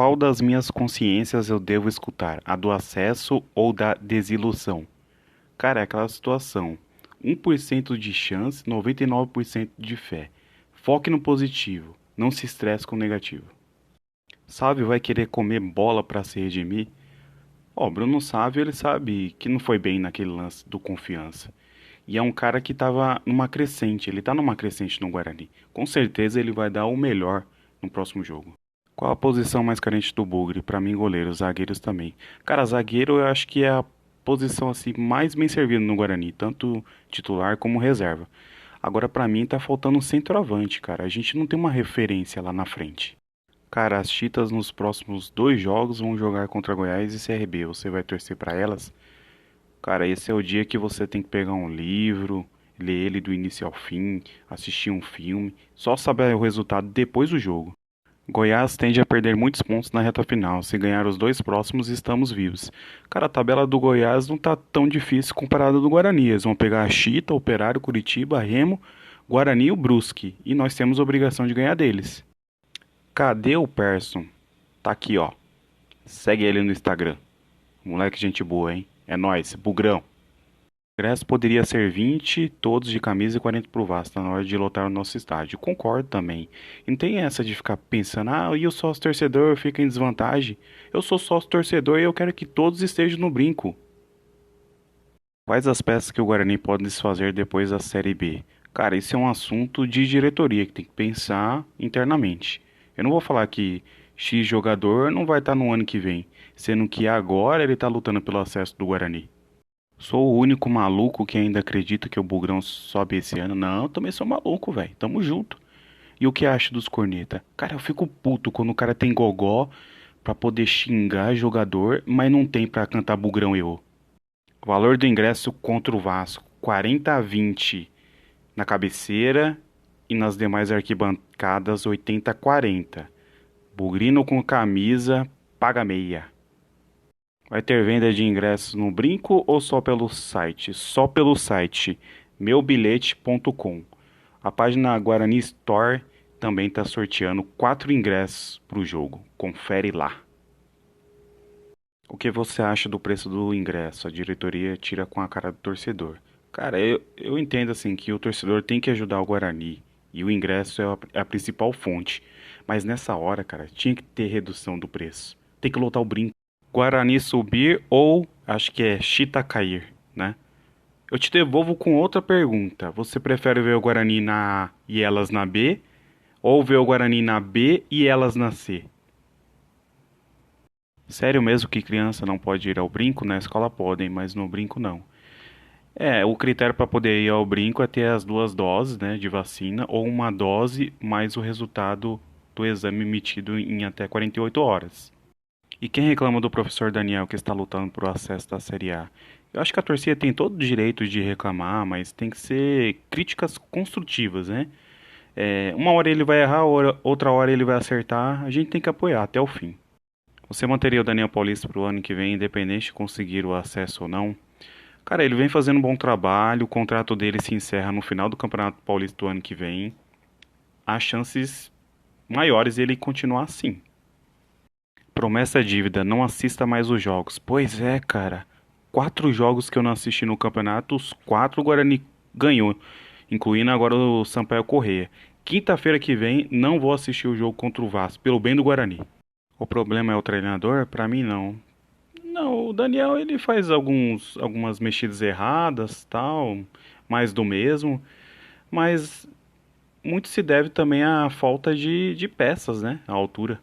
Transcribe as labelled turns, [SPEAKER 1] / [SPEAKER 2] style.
[SPEAKER 1] Qual das minhas consciências eu devo escutar? A do acesso ou da desilusão? Cara, é aquela situação. 1% de chance, 99% de fé. Foque no positivo. Não se estresse com o negativo. Sávio vai querer comer bola para se redimir? Ó, Bruno Sávio, ele sabe que não foi bem naquele lance do confiança. E é um cara que tava numa crescente. Ele tá numa crescente no Guarani. Com certeza ele vai dar o melhor no próximo jogo. Qual a posição mais carente do Bugre? Pra mim, goleiro. Zagueiros também. Cara, zagueiro eu acho que é a posição assim mais bem servida no Guarani, tanto titular como reserva. Agora, pra mim, tá faltando um centroavante, cara. A gente não tem uma referência lá na frente. Cara, as Chitas nos próximos dois jogos vão jogar contra Goiás e CRB. Você vai torcer pra elas? Cara, esse é o dia que você tem que pegar um livro, ler ele do início ao fim, assistir um filme, só saber o resultado depois do jogo. Goiás tende a perder muitos pontos na reta final. Se ganhar os dois próximos, estamos vivos. Cara, a tabela do Goiás não tá tão difícil comparada do Guarani. Eles vão pegar a Chita, Operário, Curitiba, Remo, Guarani e o Brusque. E nós temos a obrigação de ganhar deles. Cadê o Persson? Tá aqui, ó. Segue ele no Instagram. Moleque, gente boa, hein? É nóis, bugrão. O ingresso poderia ser 20, todos de camisa e 40 pro Vasco, tá na hora de lotar o nosso estádio. Concordo também. E não tem essa de ficar pensando, e o sócio torcedor fica em desvantagem. Eu sou sócio torcedor e eu quero que todos estejam no brinco. Quais as peças que o Guarani pode desfazer depois da Série B? Cara, isso é um assunto de diretoria que tem que pensar internamente. Eu não vou falar que X jogador não vai estar no ano que vem, sendo que agora ele está lutando pelo acesso do Guarani. Sou o único maluco que ainda acredita que o Bugrão sobe esse ano. Não, eu também sou maluco, velho. Tamo junto. E o que acha dos corneta? Cara, eu fico puto quando o cara tem gogó pra poder xingar jogador, mas não tem pra cantar Bugrão eu. Valor do ingresso contra o Vasco: 40 a 20 na cabeceira e nas demais arquibancadas 80 a 40. Bugrino com camisa, paga meia. Vai ter venda de ingressos no Brinco ou só pelo site? Só pelo site meubilhete.com. A página Guarani Store também está sorteando 4 ingressos para o jogo. Confere lá. O que você acha do preço do ingresso? A diretoria tira com a cara do torcedor. Cara, eu entendo assim que o torcedor tem que ajudar o Guarani e o ingresso é a principal fonte. Mas nessa hora, cara, tinha que ter redução do preço. Tem que lotar o Brinco. Guarani subir ou acho que é Chita cair, né? Eu te devolvo com outra pergunta. Você prefere ver o Guarani na A e elas na B ou ver o Guarani na B e elas na C? Sério mesmo que criança não pode ir ao brinco? Na escola podem, mas no brinco não. É, o critério para poder ir ao brinco é ter as duas doses, né, de vacina ou uma dose mais o resultado do exame emitido em até 48 horas. E quem reclama do professor Daniel que está lutando por acesso da Série A? Eu acho que a torcida tem todo o direito de reclamar, mas tem que ser críticas construtivas, né? Uma hora ele vai errar, outra hora ele vai acertar. A gente tem que apoiar até o fim. Você manteria o Daniel Paulista para o ano que vem, independente de conseguir o acesso ou não? Cara, ele vem fazendo um bom trabalho, o contrato dele se encerra no final do Campeonato Paulista do ano que vem. Há chances maiores ele continuar assim. Promessa é dívida, não assista mais os jogos. Pois é, cara. 4 jogos que eu não assisti no campeonato, os 4 o Guarani ganhou, incluindo agora o Sampaio Corrêa. Quinta-feira que vem não vou assistir o jogo contra o Vasco, pelo bem do Guarani. O problema é o treinador? Pra mim não. Não, o Daniel ele faz algumas mexidas erradas, tal, mais do mesmo, mas muito se deve também à falta de peças, né? À altura.